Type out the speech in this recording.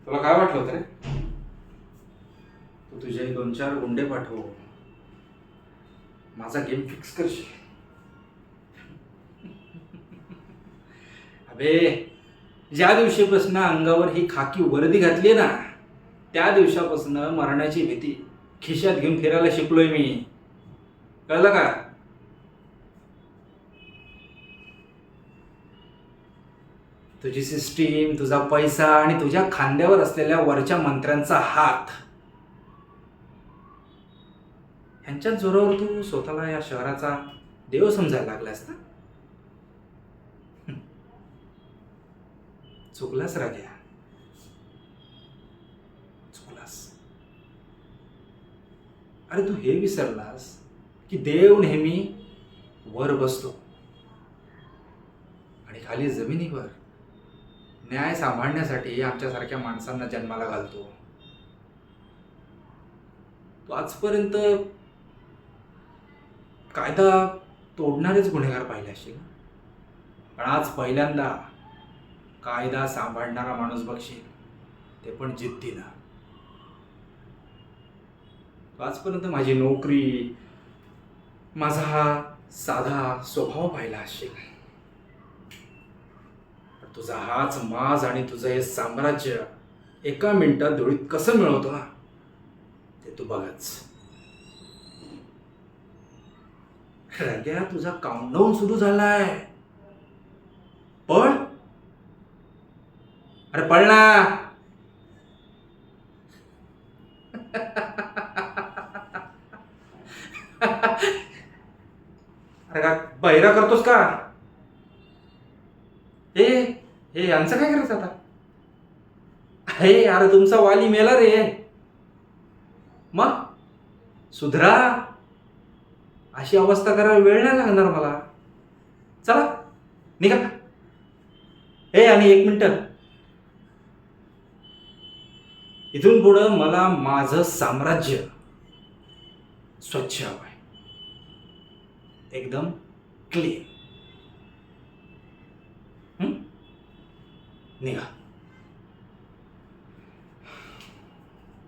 तुला काय वाटलं होतं रे? तू तुझे 2-4 गुंडे पाठव, माझा गेम फिक्स करशील. अबे, ज्या दिवशीपासून अंगावर ही खाकी वर्दी घातली ना, त्या दिवसापासून मरण्याची भीती खिशात घेऊन फिरायला शिकलोय मी. कळलं का? तुझी सिस्टीम, तुझा पैसा आणि तुझ्या खांद्यावर असलेल्या वरच्या मंत्र्यांचा हात, ह्यांच्या जोरावर तू स्वतःला या शहराचा देव समजायला लागलास ना? चुकलास राग्या, चुकलास. अरे तू हे विसरलास की देव नेहमी वर बसतो आणि खाली जमिनीवर न्याय सांभाळण्यासाठी आमच्यासारख्या माणसांना जन्माला घालतो. तू आजपर्यंत कायदा तोडणारेच गुन्हेगार पाहिले असतील, पण आज पहिल्यांदा कायदा सांभाळणारा माणूस बघशील, ते पण जिद्दीनं. तू आजपर्यंत माझी नोकरी, माझा हा साधा स्वभाव पाहिला असशील, पण तुझा हाच माज आणि तुझं हे साम्राज्य एका मिनिटात धुळीत कसं मिळवतो ना, ते तू बघच. रग्या, तुझा काउंटडाऊन सुरू झालाय. पण अरे पळ ना. अरे का बहिरा करतोस का? हे हे यांचं काय करायचं आता? हे अरे तुमचा वाली मेला रे. मग सुधरा. अशी अवस्था करायला वेळ नाही लागणार मला. चला निघा. हे आणि 1 मिनिट, इथून पुढं मला माझं साम्राज्य स्वच्छ हवंय, एकदम क्लीन. निघा.